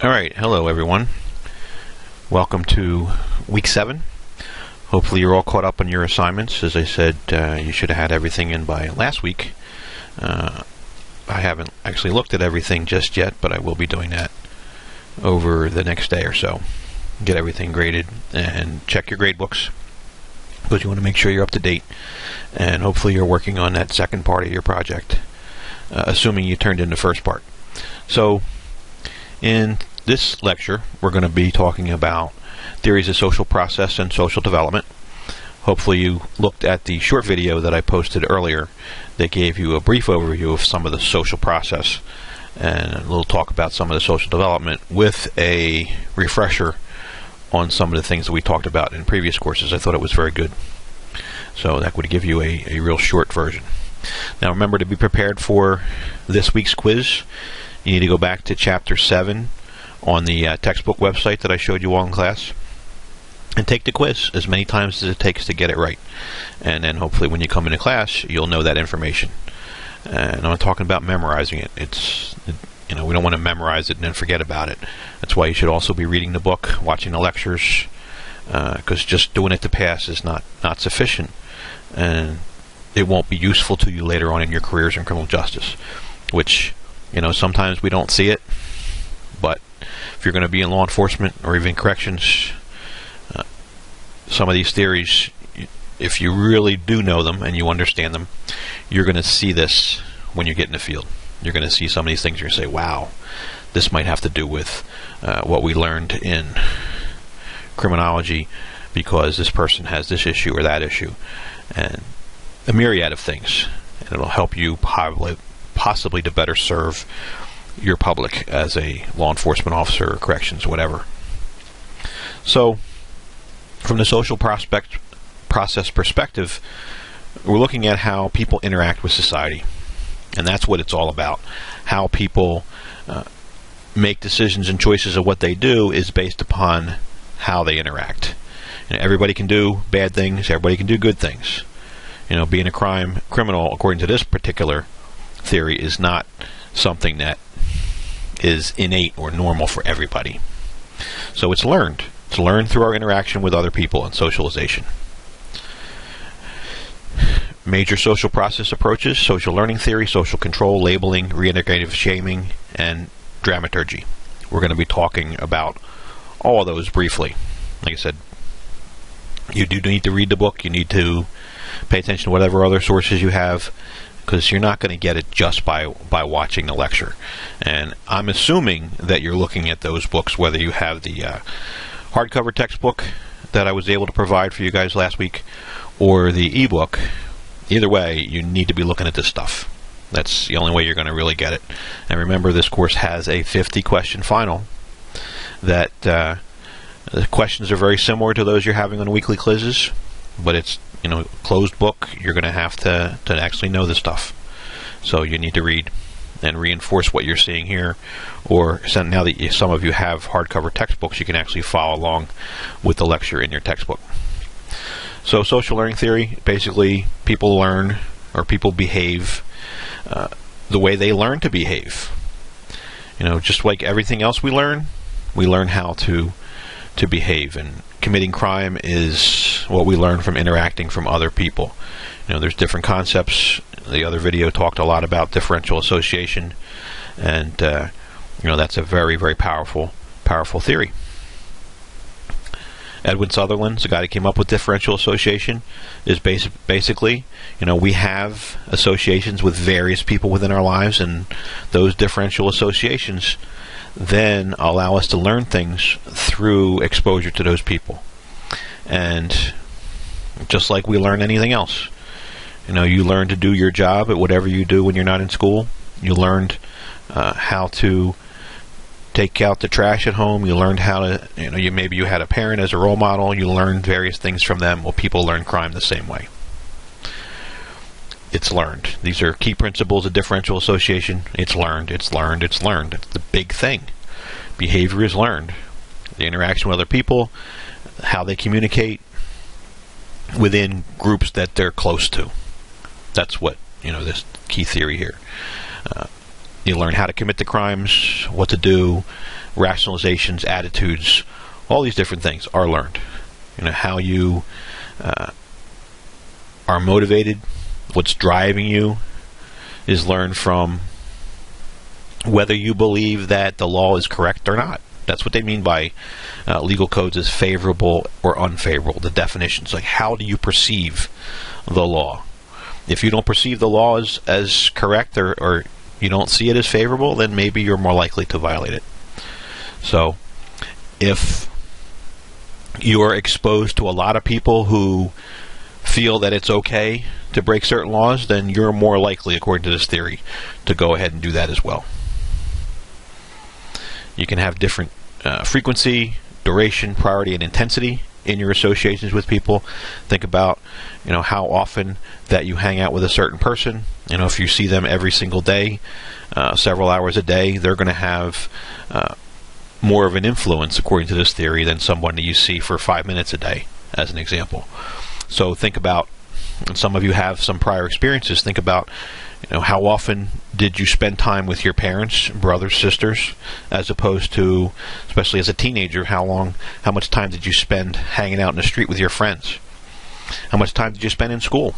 Alright, hello everyone. Welcome to week 7. Hopefully you're all caught up on your assignments. As I said, you should have had everything in by last week. I haven't actually looked at everything just yet, but I will be doing that over the next day or so. Get everything graded and check your grade books, because you want to make sure you're up to date, and hopefully you're working on that second part of your project, assuming you turned in the first part. So in this lecture we're going to be talking about theories of social process and social development. Hopefully you looked at the short video that I posted earlier that gave you a brief overview of some of the social process and a little talk about some of the social development with a refresher on some of the things that we talked about in previous courses. I thought it was very good. So that would give you a real short version. Now remember, to be prepared for this week's quiz, you need to go back to chapter 7 on the textbook website that I showed you all in class and take the quiz as many times as it takes to get it right. And then hopefully when you come into class you'll know that information. And I'm not talking about memorizing it. We don't want to memorize it and then forget about it. That's why you should also be reading the book, watching the lectures, because just doing it to pass is not sufficient, and it won't be useful to you later on in your careers in criminal justice, which, sometimes we don't see it, but if you're going to be in law enforcement or even corrections, some of these theories, if you really do know them and you understand them, you're going to see this when you get in the field. You're going to see some of these things and you're going to say, wow, this might have to do with what we learned in criminology, because this person has this issue or that issue, and a myriad of things. And it'll help you possibly to better serve your public as a law enforcement officer or corrections, whatever. So from the social process perspective, we're looking at how people interact with society, and that's what it's all about. How people make decisions and choices of what they do is based upon how they interact. Everybody can do bad things, everybody can do good things. Being a criminal, according to this particular theory, is not something that is innate or normal for everybody. So it's learned. It's learned through our interaction with other people and socialization. Major social process approaches: social learning theory, social control, labeling, reintegrative shaming, and dramaturgy. We're going to be talking about all of those briefly. Like I said, you do need to read the book. You need to pay attention to whatever other sources you have, because you're not going to get it just by watching the lecture. And I'm assuming that you're looking at those books, whether you have the hardcover textbook that I was able to provide for you guys last week or the ebook. Either way, you need to be looking at this stuff. That's the only way you're going to really get it. And remember, this course has a 50-question final that the questions are very similar to those you're having on weekly quizzes, but it's closed book. You're going to have to actually know this stuff. So you need to read and reinforce what you're seeing here. Or now that some of you have hardcover textbooks, you can actually follow along with the lecture in your textbook. So social learning theory, basically people learn, or people behave the way they learn to behave. Just like everything else we learn how to behave. And committing crime is what we learn from interacting from other people. There's different concepts. The other video talked a lot about differential association, and that's a very, very powerful theory. Edwin Sutherland's the guy that came up with differential association. Is basically, we have associations with various people within our lives, and those differential associations then allow us to learn things through exposure to those people. And just like we learn anything else, you learn to do your job at whatever you do when you're not in school. You learned how to take out the trash at home. You learned how to, maybe you had a parent as a role model. You learned various things from them. Well, people learn crime the same way. It's learned. These are key principles of differential association. It's learned, it's learned, it's learned. It's the big thing. Behavior is learned. The interaction with other people, how they communicate within groups that they're close to. That's what, this key theory here. You learn how to commit the crimes, what to do, rationalizations, attitudes, all these different things are learned. How you are motivated, what's driving you is learned from whether you believe that the law is correct or not. That's what they mean by legal codes as favorable or unfavorable, the definitions. Like, how do you perceive the law? If you don't perceive the law as correct or you don't see it as favorable, then maybe you're more likely to violate it. So, if you're exposed to a lot of people who feel that it's okay to break certain laws, then you're more likely, according to this theory, to go ahead and do that as well. You can have different frequency, duration, priority, and intensity in your associations with people. Think about, how often that you hang out with a certain person. If you see them every single day, several hours a day, they're going to have more of an influence, according to this theory, than someone that you see for 5 minutes a day, as an example. So think about, and some of you have some prior experiences, think about, how often did you spend time with your parents, brothers, sisters, as opposed to, especially as a teenager, how much time did you spend hanging out in the street with your friends? How much time did you spend in school?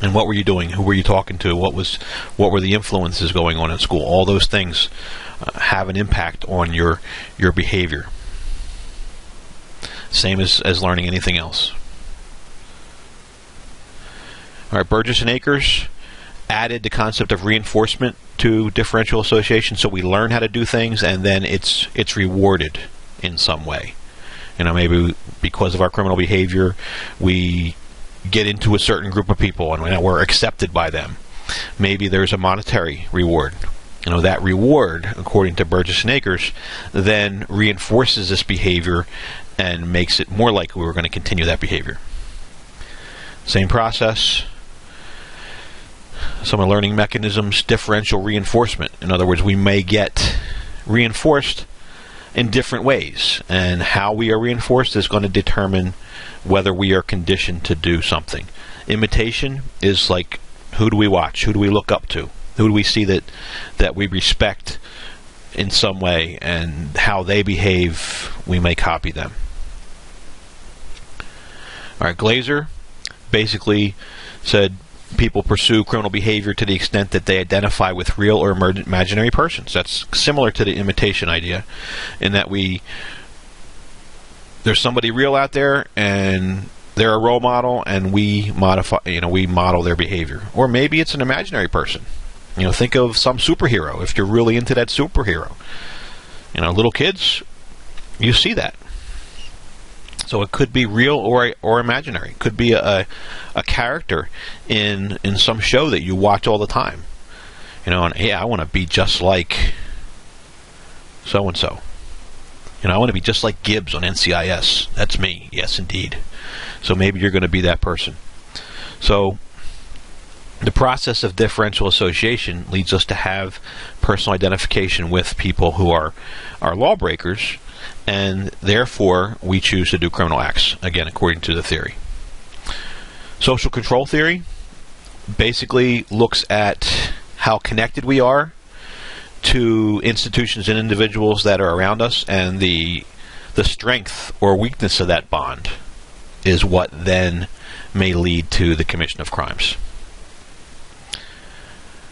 And what were you doing? Who were you talking to? What were the influences going on in school? All those things have an impact on your behavior. Same as learning anything else. All right, Burgess and Akers added the concept of reinforcement to differential association, so we learn how to do things and then it's rewarded in some way. Maybe because of our criminal behavior, we get into a certain group of people and we're accepted by them. Maybe there's a monetary reward. That reward, according to Burgess and Akers, then reinforces this behavior and makes it more likely we're going to continue that behavior. Same process. Some of the learning mechanisms, differential reinforcement. In other words, we may get reinforced in different ways, and how we are reinforced is going to determine whether we are conditioned to do something. Imitation is like, who do we watch? Who do we look up to? Who do we see that we respect in some way, and how they behave, we may copy them. All right, Glaser basically said people pursue criminal behavior to the extent that they identify with real or imaginary persons. That's similar to the imitation idea, in that there's somebody real out there and they're a role model, and we model their behavior. Or maybe it's an imaginary person. Think of some superhero, if you're really into that superhero. Little kids, you see that. So it could be real or imaginary. It could be a character in some show that you watch all the time. And I want to be just like so and so. I want to be just like Gibbs on NCIS. That's me. Yes, indeed. So maybe you're going to be that person. So the process of differential association leads us to have personal identification with people who are lawbreakers, and therefore we choose to do criminal acts, again, according to the theory. Social control theory basically looks at how connected we are to institutions and individuals that are around us, and the strength or weakness of that bond is what then may lead to the commission of crimes.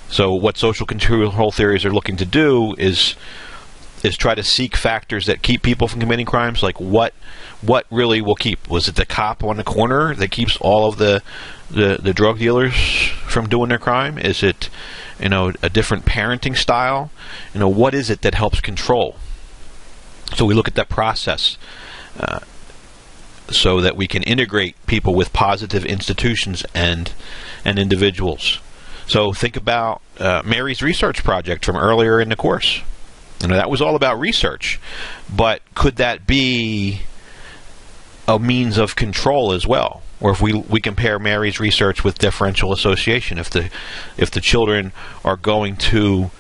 So what social control theories are looking to do is try to seek factors that keep people from committing crimes. Like what really will keep? Was it the cop on the corner that keeps all of the drug dealers from doing their crime? Is it a different parenting style? What is it that helps control? So we look at that process so that we can integrate people with positive institutions and individuals. So think about Mary's research project from earlier in the course. That was all about research, but could that be a means of control as well? Or if we compare Mary's research with differential association, if the children are going to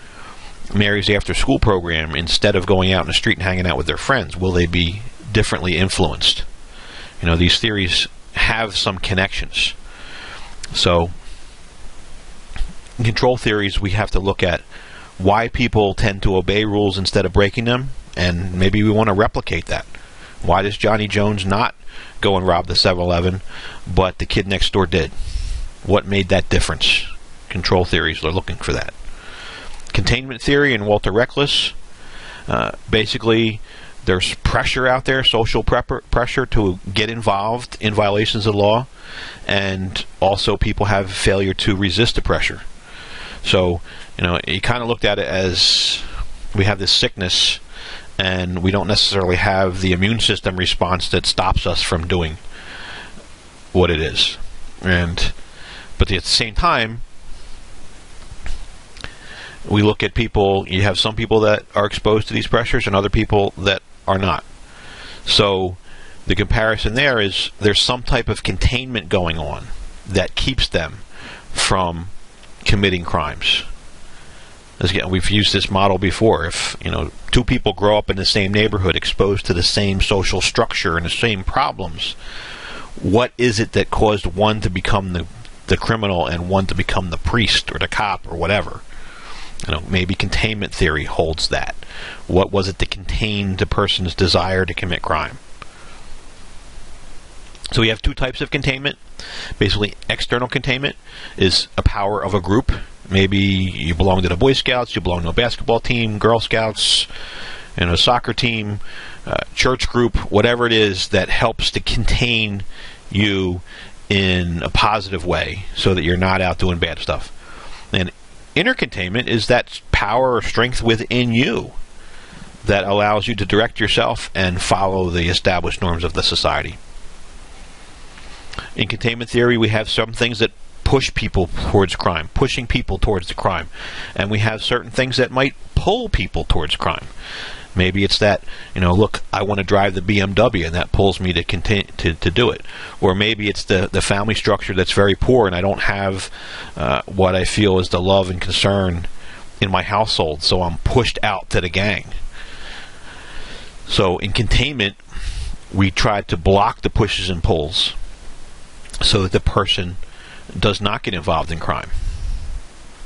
Mary's after-school program instead of going out in the street and hanging out with their friends, will they be differently influenced? These theories have some connections. So in control theories, we have to look at why people tend to obey rules instead of breaking them, and maybe we want to replicate that. Why does Johnny Jones not go and rob the 7-Eleven, but the kid next door did? What made that difference? Control theories are looking for that. Containment theory and Walter Reckless. Basically, there's pressure out there, social pressure to get involved in violations of law, and also people have failure to resist the pressure. So, you kind of looked at it as we have this sickness, and we don't necessarily have the immune system response that stops us from doing what it is. But at the same time, we look at people, you have some people that are exposed to these pressures and other people that are not. So the comparison there is there's some type of containment going on that keeps them from committing crimes. Again, we've used this model before. If two people grow up in the same neighborhood, exposed to the same social structure and the same problems, what is it that caused one to become the criminal and one to become the priest or the cop or whatever? Maybe containment theory holds that. What was it that contained the person's desire to commit crime? So we have two types of containment. Basically, external containment is a power of a group. Maybe you belong to the Boy Scouts, you belong to a basketball team, Girl Scouts, a soccer team, church group, whatever it is that helps to contain you in a positive way so that you're not out doing bad stuff. And inner containment is that power or strength within you that allows you to direct yourself and follow the established norms of the society. In containment theory, we have some things that push people towards crime, pushing people towards the crime. And we have certain things that might pull people towards crime. Maybe it's that, look, I want to drive the BMW, and that pulls me to do it. Or maybe it's the family structure that's very poor, and I don't have what I feel is the love and concern in my household, so I'm pushed out to the gang. So in containment, we try to block the pushes and pulls so that the person does not get involved in crime.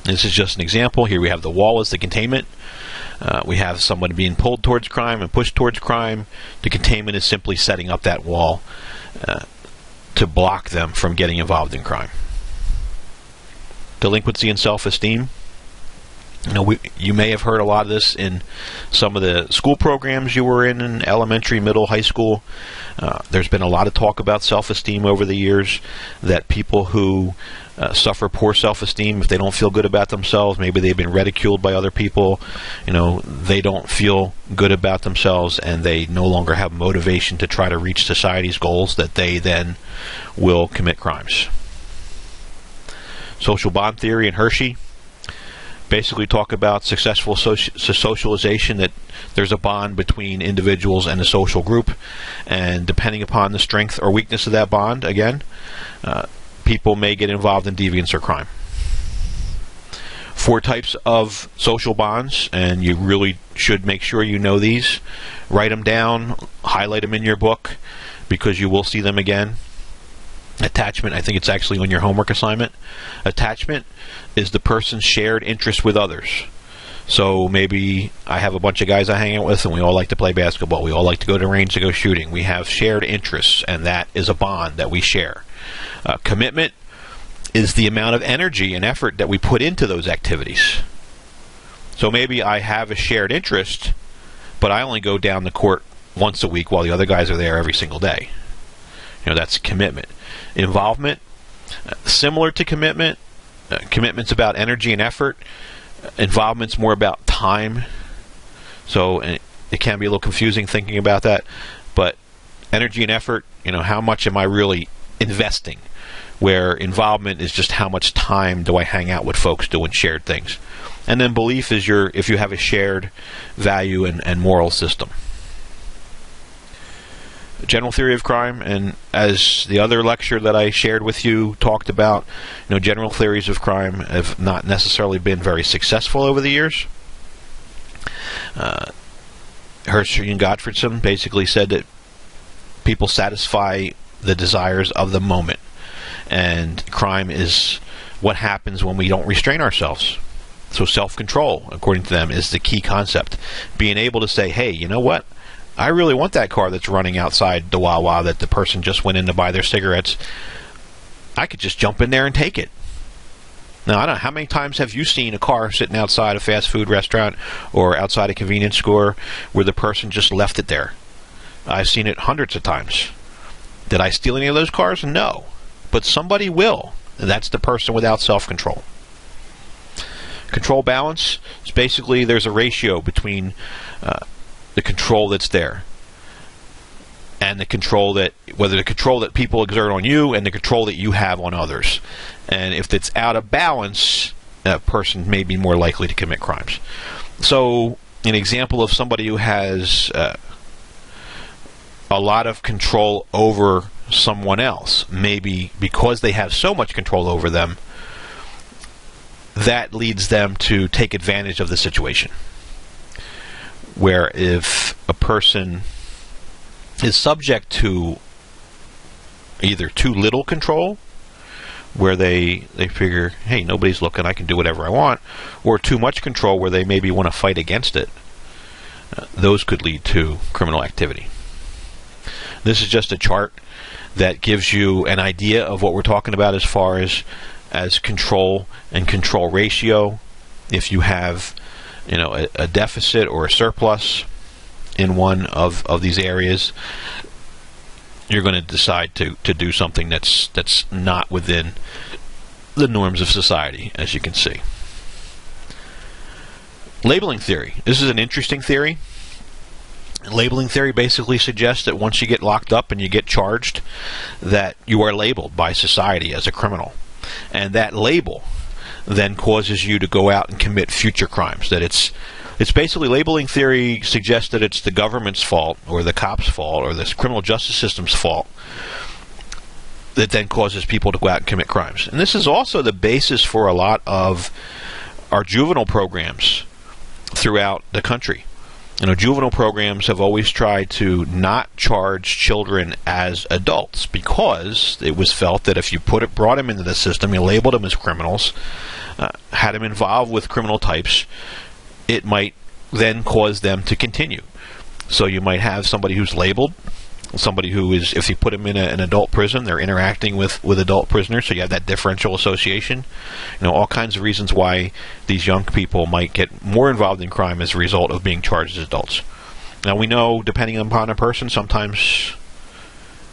This is just an example. Here we have the wall as the containment. We have someone being pulled towards crime and pushed towards crime. The containment is simply setting up that wall to block them from getting involved in crime. Delinquency and self-esteem. You may have heard a lot of this in some of the school programs you were in elementary, middle, high school. There's been a lot of talk about self-esteem over the years, that people who suffer poor self-esteem, if they don't feel good about themselves, maybe they've been ridiculed by other people, they don't feel good about themselves, and they no longer have motivation to try to reach society's goals, that they then will commit crimes. Social bond theory and Hirschi basically talk about successful socialization, that there's a bond between individuals and a social group, and depending upon the strength or weakness of that bond, again, people may get involved in deviance or crime. 4 types of social bonds, and you really should make sure you know these. Write them down, highlight them in your book, because you will see them again. Attachment, I think it's actually on your homework assignment. Attachment is the person's shared interest with others. So maybe I have a bunch of guys I hang out with, and we all like to play basketball. We all like to go to the range to go shooting. We have shared interests, and that is a bond that we share. Commitment is the amount of energy and effort that we put into those activities. So maybe I have a shared interest, but I only go down the court once a week while the other guys are there every single day. That's commitment. Involvement, similar to commitment. Commitment's about energy and effort. Involvement's more about time. So it can be a little confusing thinking about that. But energy and effort, how much am I really investing? Where involvement is just how much time do I hang out with folks doing shared things. And then belief is if you have a shared value and moral system. General theory of crime, and as the other lecture that I shared with you talked about, general theories of crime have not necessarily been very successful over the years. Hirschi and Gottfredson basically said that people satisfy the desires of the moment, and crime is what happens when we don't restrain ourselves. So self-control, according to them, is the key concept. Being able to say, hey, you know what? I really want that car that's running outside the Wawa that the person just went in to buy their cigarettes. I could just jump in there and take it. Now, I don't know, how many times have you seen a car sitting outside a fast food restaurant or outside a convenience store where the person just left it there? I've seen it hundreds of times. Did I steal any of those cars? No. But somebody will. And that's the person without self-control. Control balance is basically there's a ratio between the control that's there and the control that, whether the control that people exert on you and the control that you have on others. And if it's out of balance, a person may be more likely to commit crimes. So an example of somebody who has a lot of control over someone else, maybe because they have so much control over them, that leads them to take advantage of the situation. Where if a person is subject to either too little control, where they figure, hey, nobody's looking, I can do whatever I want, or too much control where they maybe want to fight against it, those could lead to criminal activity. This is just a chart that gives you an idea of what we're talking about as far as control and control ratio. If you have, a deficit or a surplus in one of these areas, you're going to decide to do something that's not within the norms of society, as you can see. Labeling theory. This is an interesting theory. Labeling theory basically suggests that once you get locked up and you get charged, that you are labeled by society as a criminal. And that label then causes you to go out and commit future crimes. That it's basically, labeling theory suggests that it's the government's fault or the cops' fault or the criminal justice system's fault that then causes people to go out and commit crimes. And this is also the basis for a lot of our juvenile programs throughout the country. Juvenile programs have always tried to not charge children as adults because it was felt that if you brought them into the system, you labeled them as criminals, had them involved with criminal types, it might then cause them to continue. So you might have somebody who's labeled, somebody who is, if you put them in an adult prison, they're interacting with adult prisoners, so you have that differential association. All kinds of reasons why these young people might get more involved in crime as a result of being charged as adults. Now we know, depending upon a person, sometimes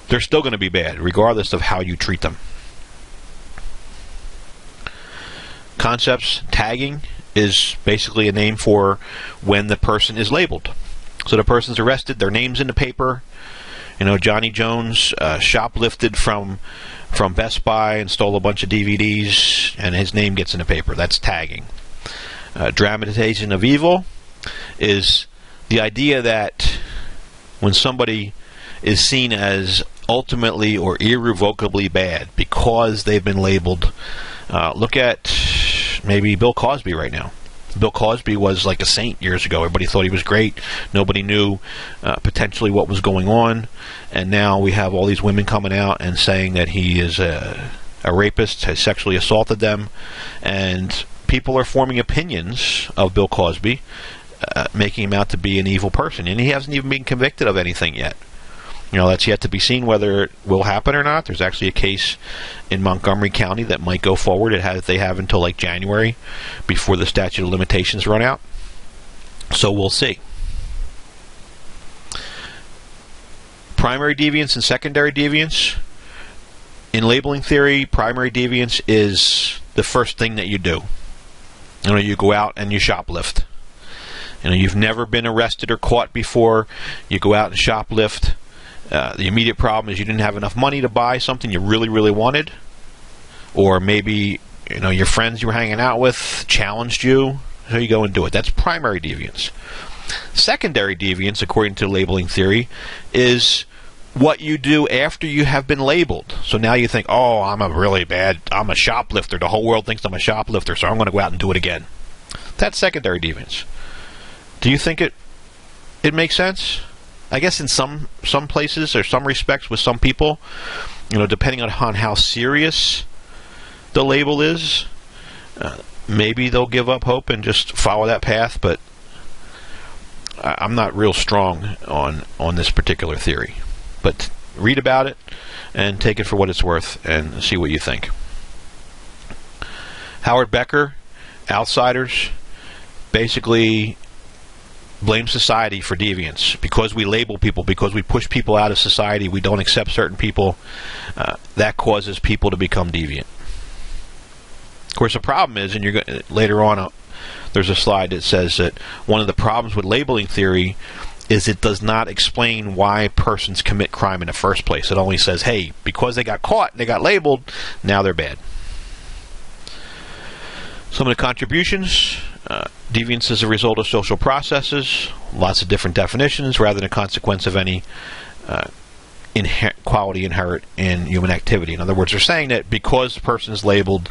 they're still going to be bad, regardless of how you treat them. Concepts. Tagging is basically a name for when the person is labeled. So the person's arrested, their name's in the paper. Johnny Jones shoplifted from Best Buy and stole a bunch of DVDs, and his name gets in the paper. That's tagging. Dramatization of evil is the idea that when somebody is seen as ultimately or irrevocably bad because they've been labeled. Look at maybe Bill Cosby right now. Bill Cosby was like a saint years ago. Everybody thought he was great. Nobody knew potentially what was going on. And now we have all these women coming out and saying that he is a rapist, has sexually assaulted them. And people are forming opinions of Bill Cosby, making him out to be an evil person. And he hasn't even been convicted of anything yet. That's yet to be seen whether it will happen or not. There's actually a case in Montgomery County that might go forward. They have until like January before the statute of limitations run out. So we'll see. Primary deviance and secondary deviance. In labeling theory, primary deviance is the first thing that you do. You go out and you shoplift. You've never been arrested or caught before. You go out and shoplift. The immediate problem is you didn't have enough money to buy something you really, really wanted. Or maybe, your friends you were hanging out with challenged you, so you go and do it. That's primary deviance. Secondary deviance, according to labeling theory, is what you do after you have been labeled. So now you think, oh, I'm a shoplifter. The whole world thinks I'm a shoplifter, so I'm going to go out and do it again. That's secondary deviance. Do you think it makes sense? I guess in some places or some respects with some people, depending on how serious the label is, maybe they'll give up hope and just follow that path, but I'm not real strong on this particular theory. But read about it and take it for what it's worth and see what you think. Howard Becker, Outsiders, basically blame society for deviance. Because we label people, because we push people out of society, we don't accept certain people, that causes people to become deviant. Of course, the problem is, and you're later on, there's a slide that says that one of the problems with labeling theory is it does not explain why persons commit crime in the first place. It only says, hey, because they got caught, they got labeled, now they're bad. Some of the contributions: deviance is a result of social processes, lots of different definitions, rather than a consequence of any quality inherent in human activity. In other words, they're saying that because the person is labeled,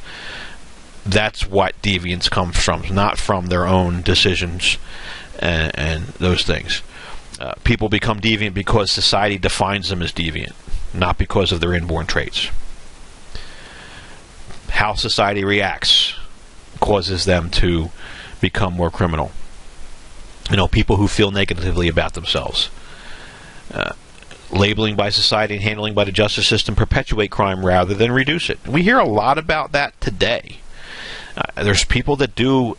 that's what deviance comes from, not from their own decisions and those things. People become deviant because society defines them as deviant, not because of their inborn traits. How society reacts causes them to become more criminal. People who feel negatively about themselves. Labeling by society and handling by the justice system perpetuate crime rather than reduce it. We hear a lot about that today. There's people that do,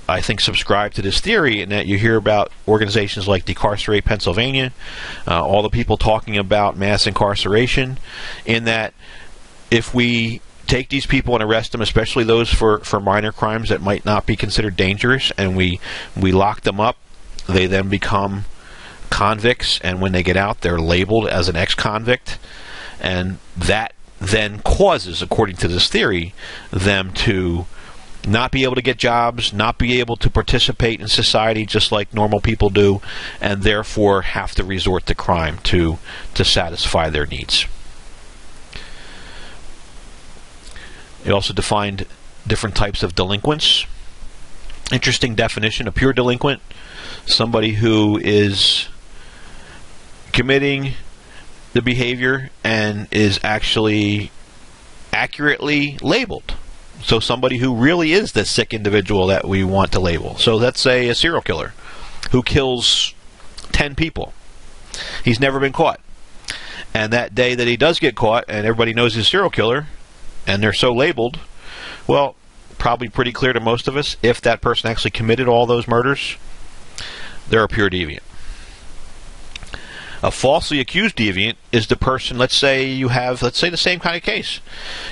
I think, subscribe to this theory, and that you hear about organizations like Decarcerate Pennsylvania, all the people talking about mass incarceration, in that if we take these people and arrest them, especially those for minor crimes that might not be considered dangerous, and we lock them up, they then become convicts, and when they get out, they're labeled as an ex-convict, and that then causes, according to this theory, them to not be able to get jobs, not be able to participate in society just like normal people do, and therefore have to resort to crime to satisfy their needs. It also defined different types of delinquents. Interesting definition: a pure delinquent, somebody who is committing the behavior and is actually accurately labeled. So somebody who really is the sick individual that we want to label. So let's say a serial killer who kills 10 people. He's never been caught. And that day that he does get caught, and everybody knows he's a serial killer, and they're so labeled, well, probably pretty clear to most of us, if that person actually committed all those murders, they're a pure deviant. A falsely accused deviant is the person, let's say the same kind of case.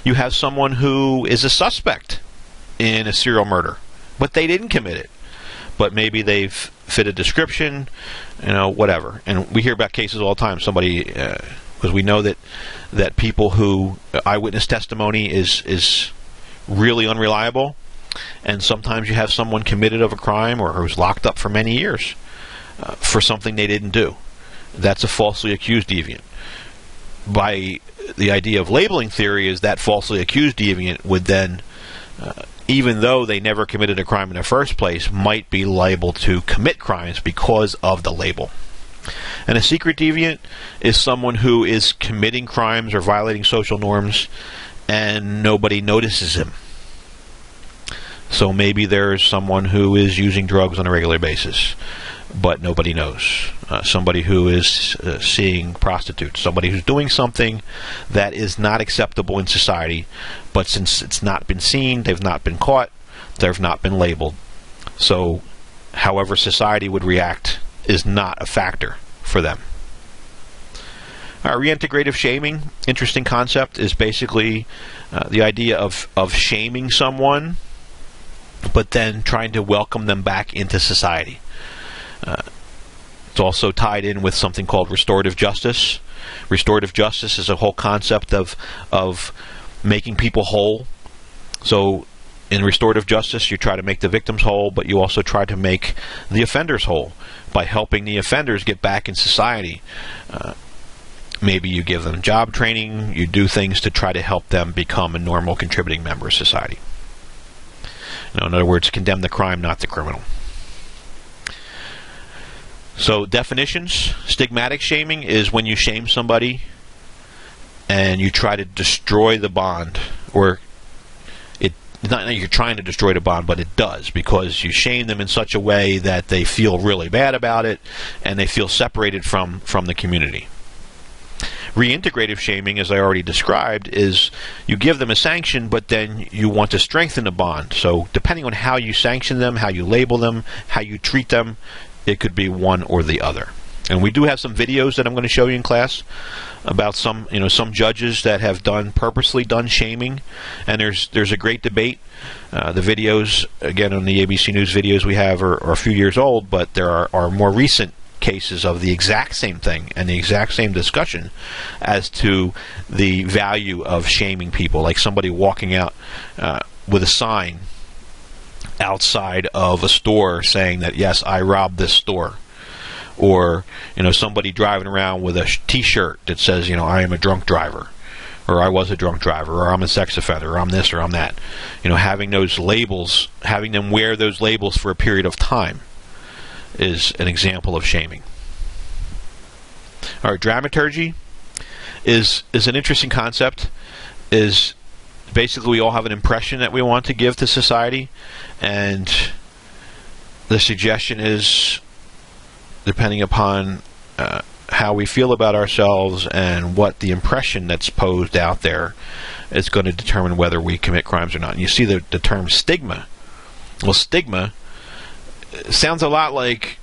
You have someone who is a suspect in a serial murder, but they didn't commit it. But maybe they've fit a description, whatever. And we hear about cases all the time. Somebody, because we know that people who, eyewitness testimony is really unreliable, and sometimes you have someone committed of a crime or who's locked up for many years for something they didn't do. That's a falsely accused deviant. By the idea of labeling theory, is that falsely accused deviant would then, even though they never committed a crime in the first place, might be liable to commit crimes because of the label. And a secret deviant is someone who is committing crimes or violating social norms and nobody notices him. So maybe there's someone who is using drugs on a regular basis, but nobody knows. Somebody who is seeing prostitutes. Somebody who's doing something that is not acceptable in society, but since it's not been seen, they've not been caught, they've not been labeled. So however society would react is not a factor for them. Reintegrative shaming, interesting concept, is basically the idea of shaming someone, but then trying to welcome them back into society. It's also tied in with something called restorative justice. Restorative justice is a whole concept of making people whole. So in restorative justice, you try to make the victims whole, but you also try to make the offenders whole by helping the offenders get back in society. Maybe you give them job training, you do things to try to help them become a normal contributing member of society. In other words, condemn the crime, not the criminal. So definitions: stigmatic shaming is when you shame somebody and you try to destroy the bond, or not that you're trying to destroy the bond, but it does, because you shame them in such a way that they feel really bad about it and they feel separated from the community. Reintegrative shaming, as I already described, is you give them a sanction, but then you want to strengthen the bond. So depending on how you sanction them, how you label them, how you treat them, it could be one or the other. And we do have some videos that I'm going to show you in class about some judges that have purposely done shaming, and there's a great debate. The videos, again, on the ABC News videos we have are a few years old, but there are more recent cases of the exact same thing and the exact same discussion as to the value of shaming people, like somebody walking out with a sign outside of a store saying that, yes, I robbed this store, or somebody driving around with a t-shirt that says, I am a drunk driver, or I was a drunk driver, or I'm a sex offender, or I'm this, or I'm that. Having those labels, having them wear those labels for a period of time is an example of shaming. All right, dramaturgy is an interesting concept. Is basically we all have an impression that we want to give to society, and the suggestion is, depending upon how we feel about ourselves and what the impression that's posed out there is going to determine whether we commit crimes or not. And you see the term stigma. Well, stigma sounds a lot like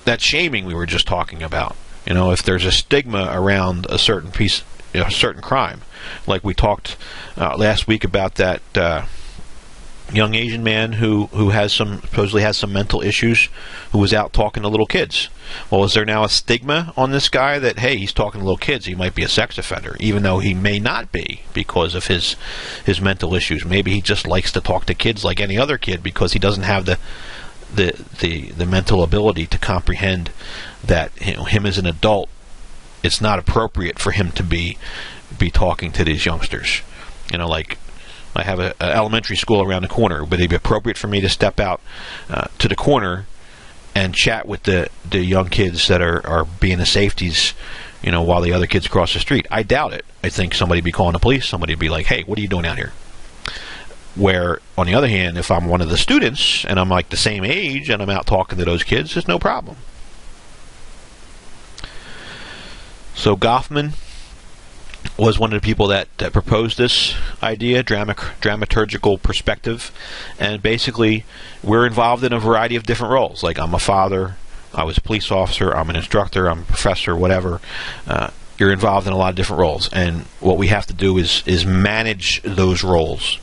that shaming we were just talking about. If there's a stigma around a certain piece, a certain crime, like we talked last week about that young Asian man who supposedly has some mental issues, who was out talking to little kids. Well, is there now a stigma on this guy that, hey, he's talking to little kids, he might be a sex offender, even though he may not be because of his mental issues? Maybe he just likes to talk to kids like any other kid because he doesn't have the mental ability to comprehend that him as an adult, it's not appropriate for him to be talking to these youngsters. Like, I have an elementary school around the corner. Would it be appropriate for me to step out to the corner and chat with the young kids that are being the safeties, while the other kids cross the street? I doubt it. I think somebody would be calling the police. Somebody would be like, hey, what are you doing out here? Where, on the other hand, if I'm one of the students and I'm like the same age and I'm out talking to those kids, there's no problem. So Goffman was one of the people that proposed this idea, dramaturgical perspective, and basically we're involved in a variety of different roles. Like, I'm a father, I was a police officer, I'm an instructor, I'm a professor, whatever. You're involved in a lot of different roles, and what we have to do is manage those roles.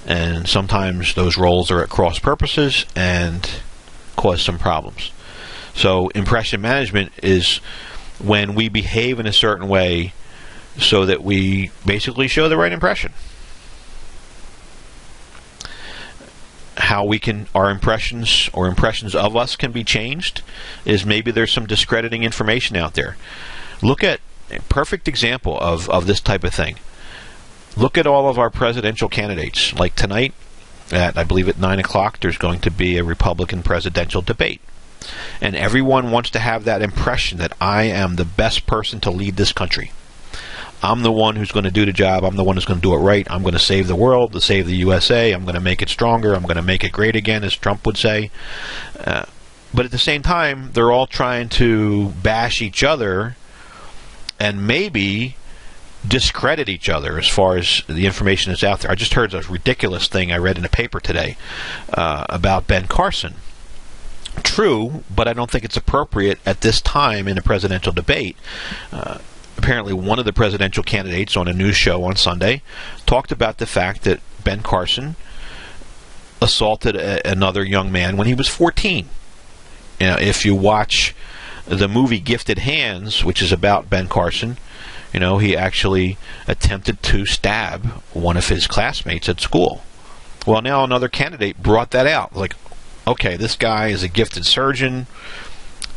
And sometimes those roles are at cross purposes and cause some problems. So impression management is when we behave in a certain way so that we basically show the right impression. How our impressions or impressions of us can be changed is maybe there's some discrediting information out there. Look at a perfect example of this type of thing. Look at all of our presidential candidates. Like tonight, I believe at 9 o'clock, there's going to be a Republican presidential debate. And everyone wants to have that impression that I am the best person to lead this country. I'm the one who's going to do the job. I'm the one who's going to do it right. I'm going to save the world, to save the USA. I'm going to make it stronger. I'm going to make it great again, as Trump would say. But at the same time, they're all trying to bash each other and maybe discredit each other as far as the information that's out there. I just heard a ridiculous thing I read in a paper today about Ben Carson. True, but I don't think it's appropriate at this time in a presidential debate. Apparently one of the presidential candidates on a news show on Sunday talked about the fact that Ben Carson assaulted another young man when he was 14. If you watch the movie Gifted Hands, which is about Ben Carson, he actually attempted to stab one of his classmates at school. Well, now another candidate brought that out. Like, okay, this guy is a gifted surgeon.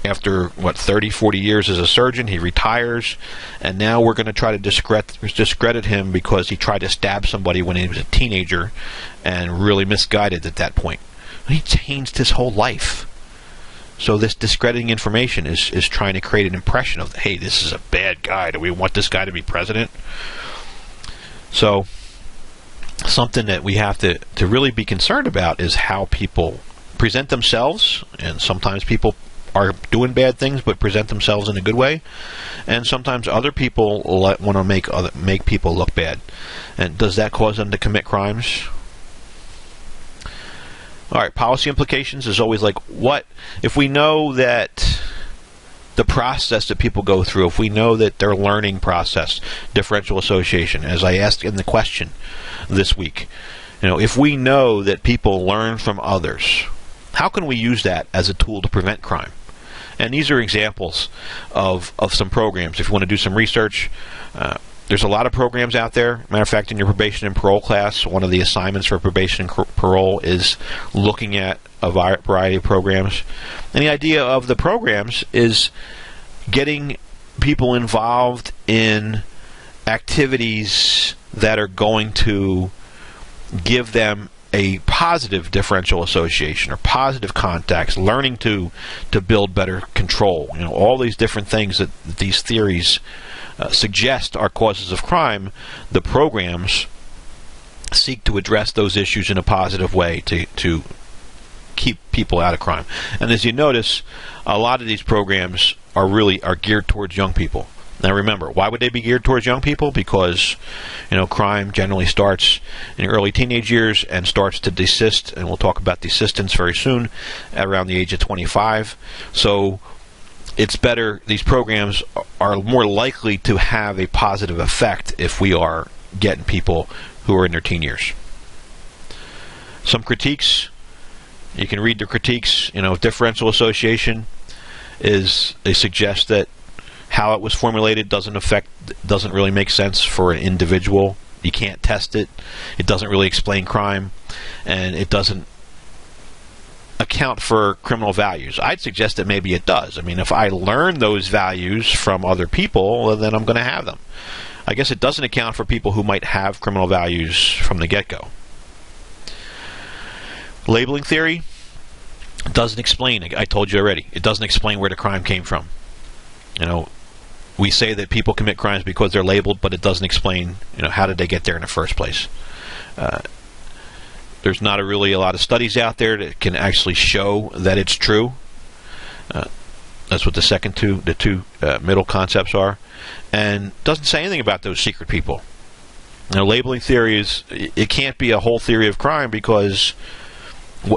After, 30, 40 years as a surgeon, he retires, and now we're going to try to discredit him because he tried to stab somebody when he was a teenager and really misguided at that point. He changed his whole life. So this discrediting information is trying to create an impression of, hey, this is a bad guy. Do we want this guy to be president? So something that we have to really be concerned about is how people present themselves, and sometimes people are doing bad things but present themselves in a good way, and sometimes other people want to make people look bad. And does that cause them to commit crimes? All right, policy implications is always like, what if we know that the process that people go through, if we know that their learning process, differential association, as I asked in the question this week, if we know that people learn from others, how can we use that as a tool to prevent crime? And these are examples of some programs. If you want to do some research, there's a lot of programs out there. Matter of fact, in your probation and parole class, one of the assignments for probation and parole is looking at a variety of programs. And the idea of the programs is getting people involved in activities that are going to give them a positive differential association or positive contacts, learning to build better control. All these different things that these theories suggest are causes of crime. The programs seek to address those issues in a positive way to keep people out of crime. And as you notice, a lot of these programs are geared towards young people. Now remember, why would they be geared towards young people? Because crime generally starts in the early teenage years and starts to desist, and we'll talk about desistance very soon, around the age of 25. So it's better, these programs are more likely to have a positive effect if we are getting people who are in their teen years. Some critiques, you can read the critiques. Differential association they suggest that how it was formulated doesn't really make sense for an individual. You can't test it. It doesn't really explain crime, and it doesn't account for criminal values. I'd suggest that maybe it does. If I learn those values from other people, then I'm going to have them. I guess it doesn't account for people who might have criminal values from the get-go. Labeling theory doesn't explain. I told you already. It doesn't explain where the crime came from. We say that people commit crimes because they're labeled, but it doesn't explain, how did they get there in the first place. There's not really a lot of studies out there that can actually show that it's true. That's what the two middle concepts are, and doesn't say anything about those secret people. Labeling theory it can't be a whole theory of crime because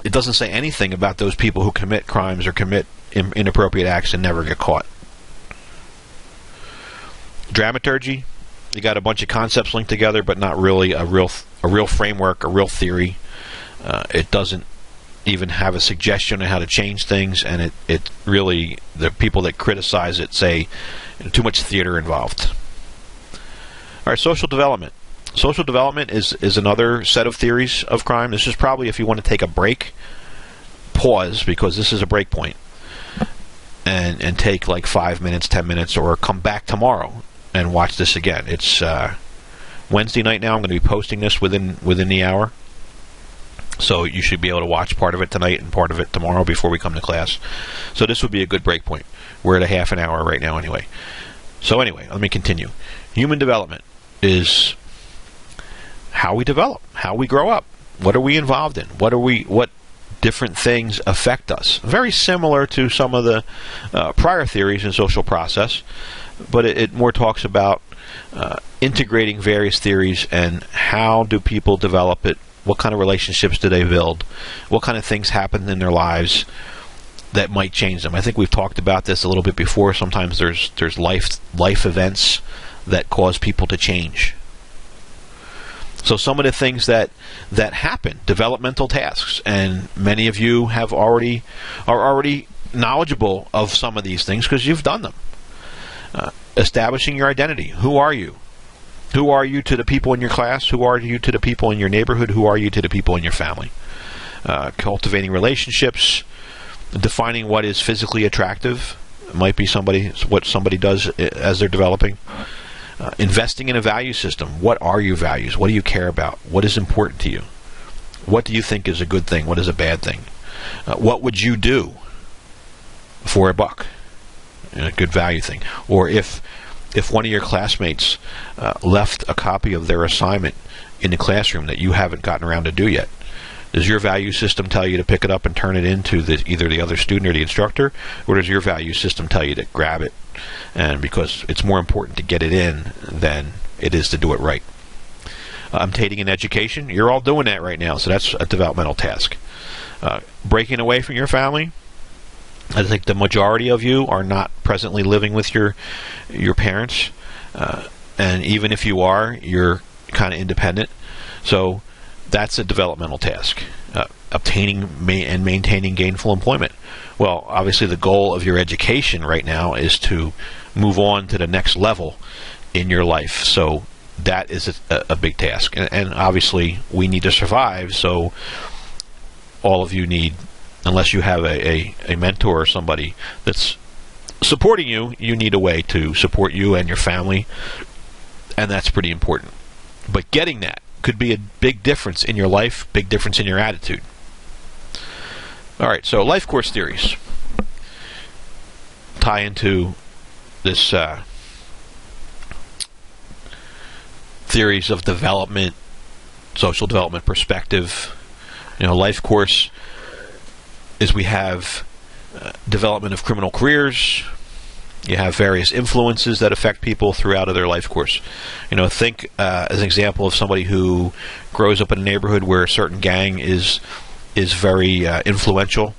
it doesn't say anything about those people who commit crimes or commit inappropriate acts and never get caught. Dramaturgy, you got a bunch of concepts linked together, but not really a real framework, a real theory. It doesn't even have a suggestion on how to change things, and it really, the people that criticize it say too much theater involved. All right, social development. Social development is another set of theories of crime. This is probably, if you want to take a break, pause, because this is a break point, and take like 5 minutes, 10 minutes, or come back tomorrow and watch this again. It's Wednesday night now. I'm going to be posting this within the hour, so you should be able to watch part of it tonight and part of it tomorrow before we come to class. So this would be a good break point. We're at a half an hour right now anyway. So anyway, let me continue. Human development is how we develop, how we grow up. What are we involved in? What different things affect us? Very similar to some of the prior theories in social process, but it more talks about integrating various theories and how do people develop it, what kind of relationships do they build, what kind of things happen in their lives that might change them. I think we've talked about this a little bit before. Sometimes there's life events that cause people to change. So some of the things that happen, developmental tasks, and many of you are already knowledgeable of some of these things because you've done them. Establishing your identity. Who are you? Who are you to the people in your class? Who are you to the people in your neighborhood? Who are you to the people in your family? Cultivating relationships. Defining what is physically attractive. It might be what somebody does as they're developing. Investing in a value system. What are your values? What do you care about? What is important to you? What do you think is a good thing? What is a bad thing? What would you do for $1? A good value thing. Or if if one of your classmates left a copy of their assignment in the classroom that you haven't gotten around to do yet, does your value system tell you to pick it up and turn it into either the other student or the instructor, or does your value system tell you to grab it? And because it's more important to get it in than it is to do it right. Taking in education, you're all doing that right now, so that's a developmental task. Breaking away from your family, I think the majority of you are not presently living with your parents, and even if you are, you're kind of independent. So that's a developmental task. Obtaining and maintaining gainful employment. Well, obviously the goal of your education right now is to move on to the next level in your life. So that is a big task. And obviously we need to survive, so all of you need, unless you have a mentor or somebody that's supporting you, you need a way to support you and your family, and that's pretty important. But getting that could be a big difference in your life, big difference in your attitude. Alright, so life course theories tie into this theories of development, social development perspective. Life course is we have development of criminal careers. You have various influences that affect people throughout their life course. Think as an example of somebody who grows up in a neighborhood where a certain gang is very influential,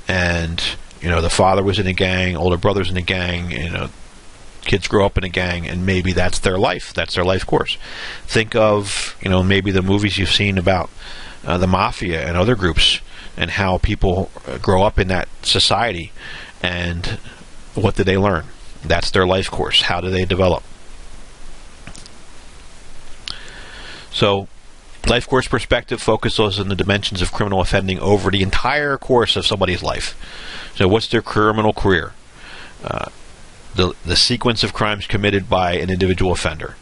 and the father was in a gang, older brother's in a gang, kids grow up in a gang, and maybe that's their life course. Think of maybe the movies you've seen about the mafia and other groups, and how people grow up in that society, and what do they learn? That's their life course. How do they develop? So life course perspective focuses on the dimensions of criminal offending over the entire course of somebody's life. So what's their criminal career? The sequence of crimes committed by an individual offender.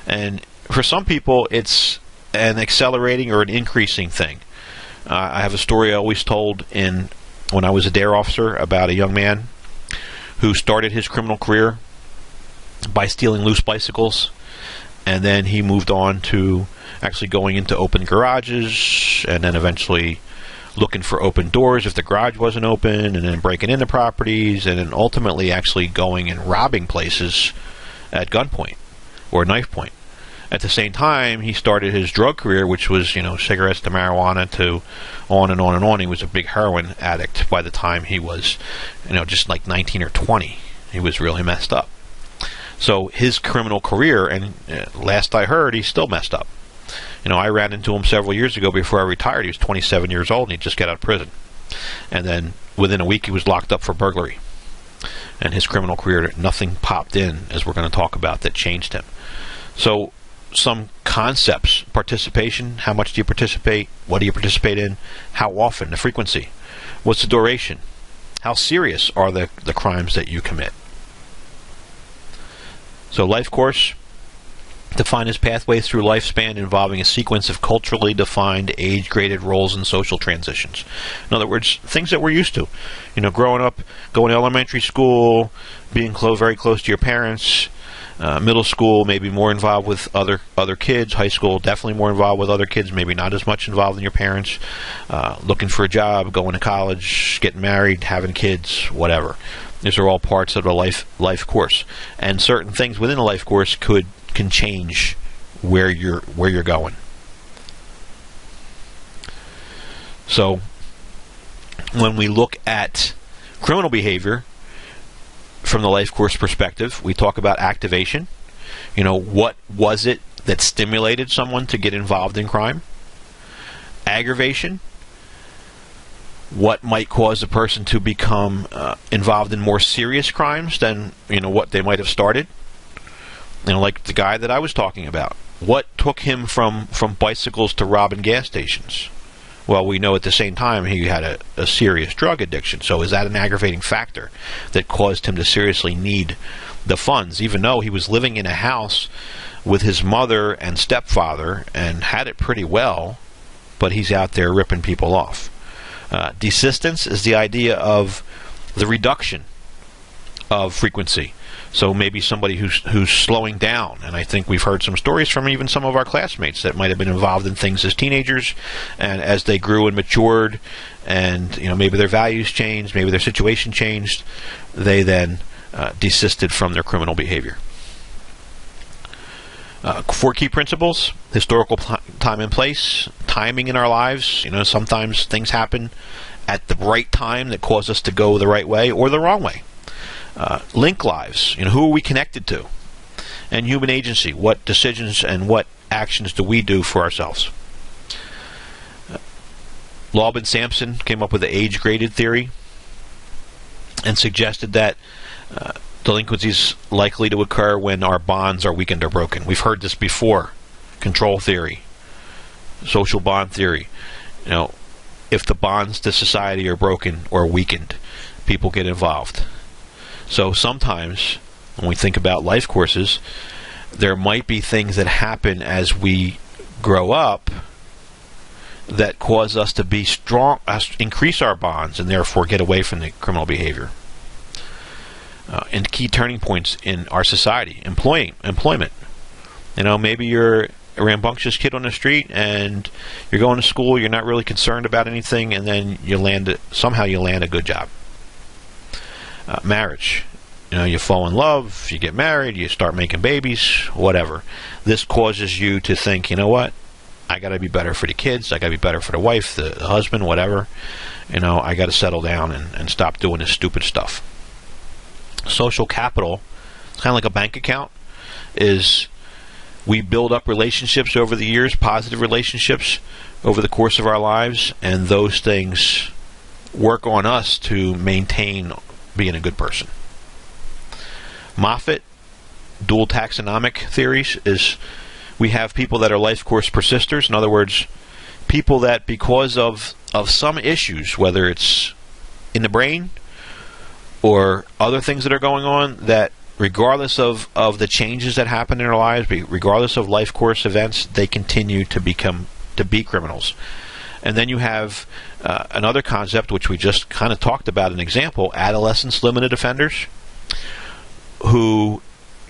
And for some people, it's an accelerating or an increasing thing. I have a story I always told when I was a dare officer about a young man who started his criminal career by stealing loose bicycles, and then he moved on to actually going into open garages, and then eventually looking for open doors if the garage wasn't open, and then breaking into properties, and then ultimately actually going and robbing places at gunpoint or knife point. At the same time, he started his drug career, which was, cigarettes to marijuana to on and on and on. He was a big heroin addict by the time he was, just like 19 or 20. He was really messed up. So his criminal career, and last I heard, he's still messed up. I ran into him several years ago before I retired. He was 27 years old, and he just got out of prison. And then within a week, he was locked up for burglary. And his criminal career, nothing popped in, as we're going to talk about, that changed him. So some concepts: participation, how much do you participate, what do you participate in, how often, the frequency, what's the duration, how serious are the crimes that you commit. So life course, define as pathways through lifespan involving a sequence of culturally defined age-graded roles and social transitions. In other words, things that we're used to. Growing up, going to elementary school, being very close to your parents. Middle school, maybe more involved with other kids. High school, definitely more involved with other kids, maybe not as much involved in your parents. Looking for a job, going to college, getting married, having kids, whatever. These are all parts of a life course. And certain things within a life course can change where you're going. So when we look at criminal behavior from the life course perspective, we talk about activation. What was it that stimulated someone to get involved in crime? Aggravation. What might cause a person to become involved in more serious crimes than what they might have started? Like the guy that I was talking about. What took him from bicycles to robbing gas stations? Well, we know at the same time he had a serious drug addiction. So is that an aggravating factor that caused him to seriously need the funds, even though he was living in a house with his mother and stepfather and had it pretty well, but he's out there ripping people off? Desistance is the idea of the reduction of frequency. So maybe somebody who's slowing down, and I think we've heard some stories from even some of our classmates that might have been involved in things as teenagers, and as they grew and matured, and maybe their values changed, maybe their situation changed, they then desisted from their criminal behavior. 4 key principles: historical time and place, timing in our lives. Sometimes things happen at the right time that cause us to go the right way or the wrong way. Link lives, who are we connected to? And human agency, what decisions and what actions do we do for ourselves? Laub and Sampson came up with the age-graded theory and suggested that delinquency is likely to occur when our bonds are weakened or broken. We've heard this before. Control theory, social bond theory. If the bonds to society are broken or weakened, people get involved. So sometimes, when we think about life courses, there might be things that happen as we grow up that cause us to be strong, increase our bonds, and therefore get away from the criminal behavior. And key turning points in our society: employment. Maybe you're a rambunctious kid on the street, and you're going to school. You're not really concerned about anything, and then somehow you land a good job. Marriage. You fall in love, you get married, you start making babies, whatever. This causes you to think, what? I got to be better for the kids, I got to be better for the wife, the husband, whatever. I got to settle down and stop doing this stupid stuff. Social capital, kind of like a bank account, is we build up relationships over the years, positive relationships over the course of our lives, and those things work on us to maintain being a good person. Moffitt, dual taxonomic theories, is we have people that are life course persisters. In other words, people that because of some issues, whether it's in the brain or other things that are going on, that regardless of the changes that happen in their lives, regardless of life course events, they continue to be criminals. And then you have another concept, which we just kind of talked about, an example: adolescents, limited offenders, who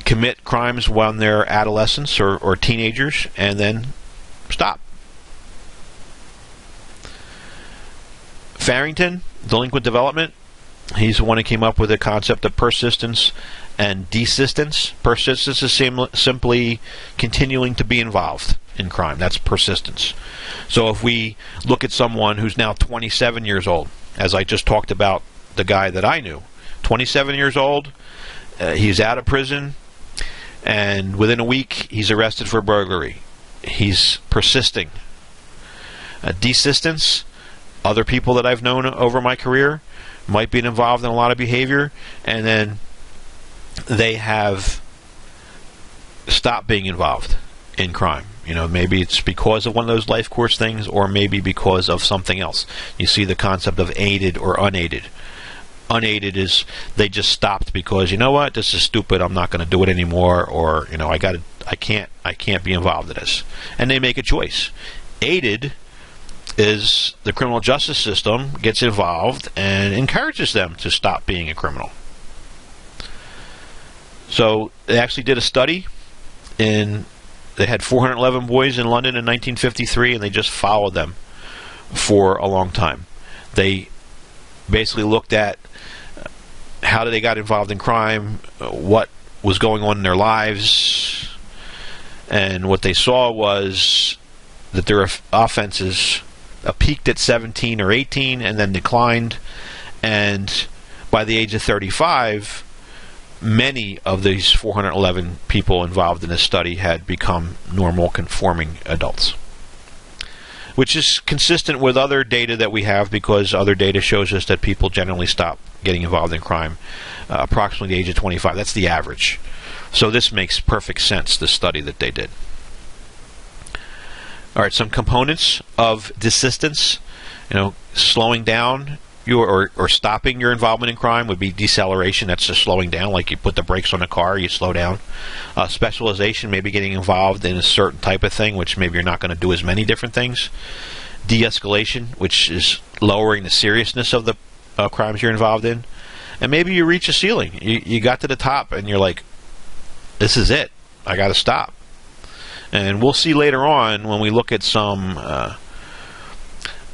commit crimes when they're adolescents or teenagers and then stop. Farrington, delinquent development, he's the one who came up with the concept of persistence and desistance. Persistence is simply continuing to be involved in crime. That's persistence. So if we look at someone who's now 27 years old, as I just talked about the guy that I knew, 27 years old, he's out of prison, and within a week he's arrested for burglary. He's persisting. Desistance, other people that I've known over my career might be involved in a lot of behavior, and then they have stopped being involved in crime. Maybe it's because of one of those life course things, or maybe because of something else. You see the concept of aided or unaided. Unaided is they just stopped because, this is stupid, I'm not going to do it anymore, or I can't be involved in this, and they make a choice. Aided is the criminal justice system gets involved and encourages them to stop being a criminal. So they actually did a study they had 411 boys in London in 1953, and they just followed them for a long time. They basically looked at how they got involved in crime, what was going on in their lives, and what they saw was that their offenses peaked at 17 or 18 and then declined, and by the age of 35, many of these 411 people involved in this study had become normal conforming adults, which is consistent with other data that we have, because other data shows us that people generally stop getting involved in crime approximately the age of 25. That's the average. So this makes perfect sense, the study that they did. All right, some components of desistance. Slowing down or stopping your involvement in crime would be deceleration. That's just slowing down, like you put the brakes on a car, you slow down. Specialization, maybe getting involved in a certain type of thing, which maybe you're not going to do as many different things. De-escalation, which is lowering the seriousness of the crimes you're involved in. And maybe you reach a ceiling. You got to the top and you're like, this is it. I got to stop. And we'll see later on when we look at some of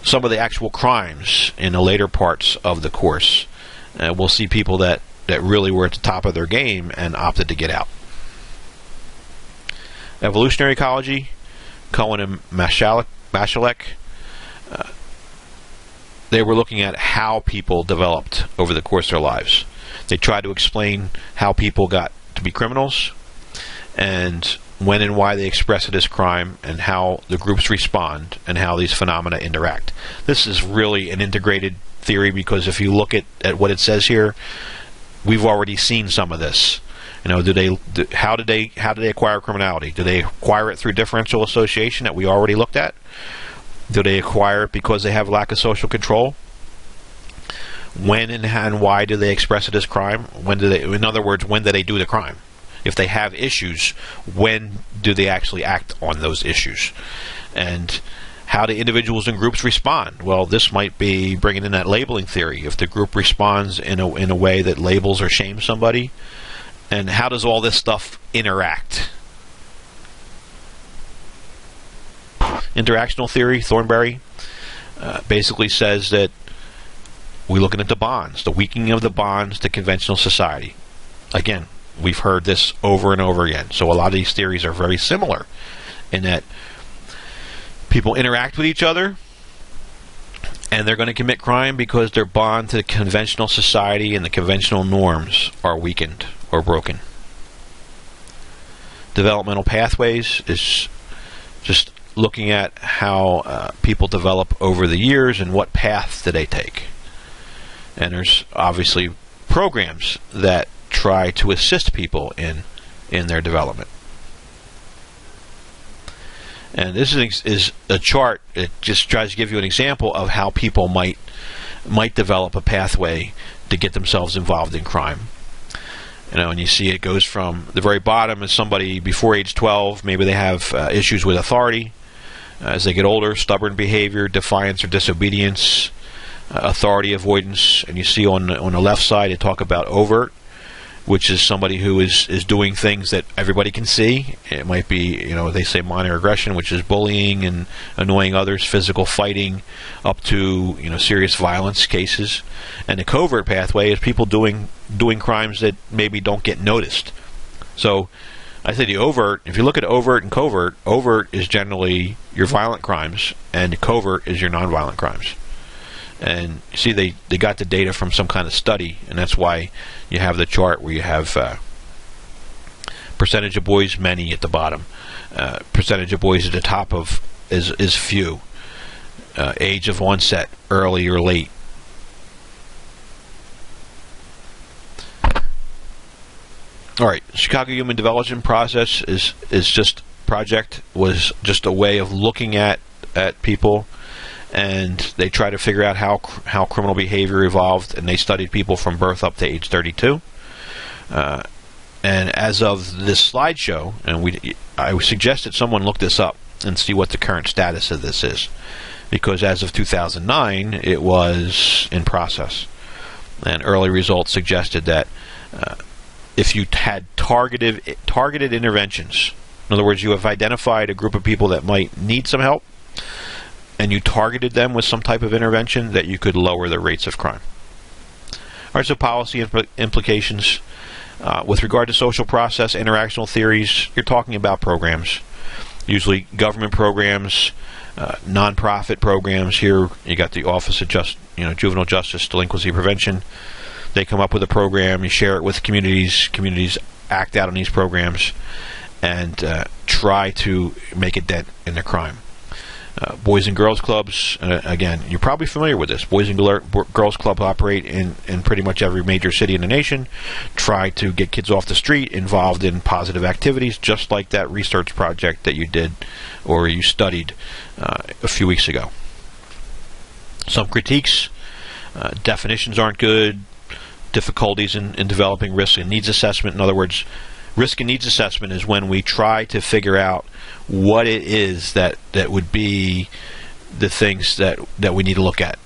the actual crimes in the later parts of the course. We'll see people that really were at the top of their game and opted to get out. Evolutionary ecology, Cohen and Mashalek, they were looking at how people developed over the course of their lives. They tried to explain how people got to be criminals and when and why they express it as crime and how the groups respond and how these phenomena interact. This is really an integrated theory because if you look at what it says here, we've already seen some of this. You know, how did they acquire criminality? Do they acquire it through differential association that we already looked at? Do they acquire it because they have lack of social control? When and why do they express it as crime? In other words, when do they do the crime? If they have issues, when do they actually act on those issues? And how do individuals and groups respond? Well, this might be bringing in that labeling theory. If the group responds in a way that labels or shames somebody, and how does all this stuff interact? Interactional theory, Thornberry, basically says that we're looking at the bonds, the weakening of the bonds to conventional society. Again, we've heard this over and over again. So a lot of these theories are very similar in that people interact with each other and they're going to commit crime because their bond to the conventional society and the conventional norms are weakened or broken. Developmental pathways is just looking at how people develop over the years and what path do they take. And there's obviously programs that try to assist people in their development. And this is a chart. It just tries to give you an example of how people might develop a pathway to get themselves involved in crime. You know, and you see it goes from the very bottom is somebody before age 12. Maybe they have issues with authority. As they get older, stubborn behavior, defiance or disobedience, authority avoidance. And you see on the left side, they talk about overt, which is somebody who is doing things that everybody can see. It might be, you know, they say minor aggression, which is bullying and annoying others, physical fighting, up to, you know, serious violence cases. And the covert pathway is people doing crimes that maybe don't get noticed. So I say the overt, if you look at overt and covert, overt is generally your violent crimes and covert is your nonviolent crimes. And you see they got the data from some kind of study, and that's why you have the chart where you have percentage of boys, many at the bottom. Percentage of boys at the top of is few. Age of onset, early or late. All right, Chicago Human Development Process is just was just a way of looking at people. And they try to figure out how criminal behavior evolved, and they studied people from birth up to age 32. And as of this slideshow, and I suggest that someone look this up and see what the current status of this is, because as of 2009, it was in process. And early results suggested that if you had targeted interventions, in other words, you have identified a group of people that might need some help, and you targeted them with some type of intervention, that you could lower the rates of crime. All right, so policy implications. With regard to social process, interactional theories, you're talking about programs. Usually government programs, non-profit programs. Here you got the Office of Juvenile Justice, Delinquency Prevention. They come up with a program, you share it with communities. Communities act out on these programs and try to make a dent in the crime. Boys and Girls Clubs, again, you're probably familiar with this. Boys and Girls Clubs operate in pretty much every major city in the nation, try to get kids off the street, involved in positive activities, just like that research project that you did or you studied a few weeks ago. Some critiques, definitions aren't good, difficulties in developing risk and needs assessment. In other words, risk and needs assessment is when we try to figure out what it is that would be the things that we need to look at.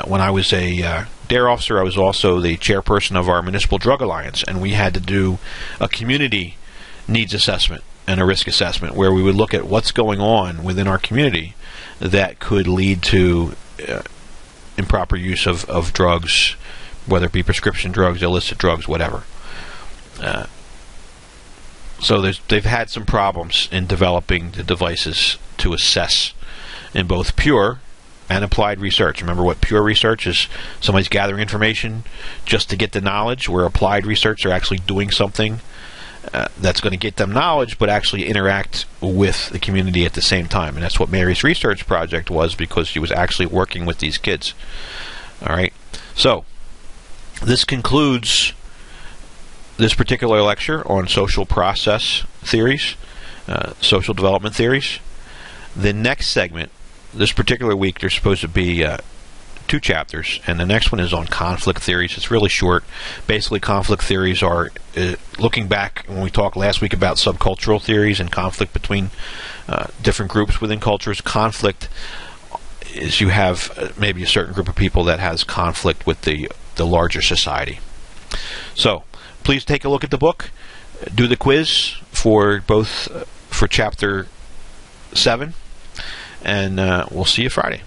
when I was a DARE officer, I was also the chairperson of our Municipal Drug Alliance, and we had to do a community needs assessment and a risk assessment where we would look at what's going on within our community that could lead to improper use of drugs, whether it be prescription drugs, illicit drugs, whatever. So they've had some problems in developing the devices to assess in both pure and applied research. Remember what pure research is? Somebody's gathering information just to get the knowledge, where applied research are actually doing something that's going to get them knowledge, but actually interact with the community at the same time. And that's what Mary's research project was, because she was actually working with these kids. All right. So this concludes this particular lecture on social process theories, social development theories. The next segment, this particular week, there's supposed to be 2 chapters, and the next one is on conflict theories. It's really short. Basically, conflict theories are looking back when we talked last week about subcultural theories and conflict between different groups within cultures. Conflict is you have maybe a certain group of people that has conflict with the larger society. So please take a look at the book. Do the quiz for both for chapter 7, and we'll see you Friday.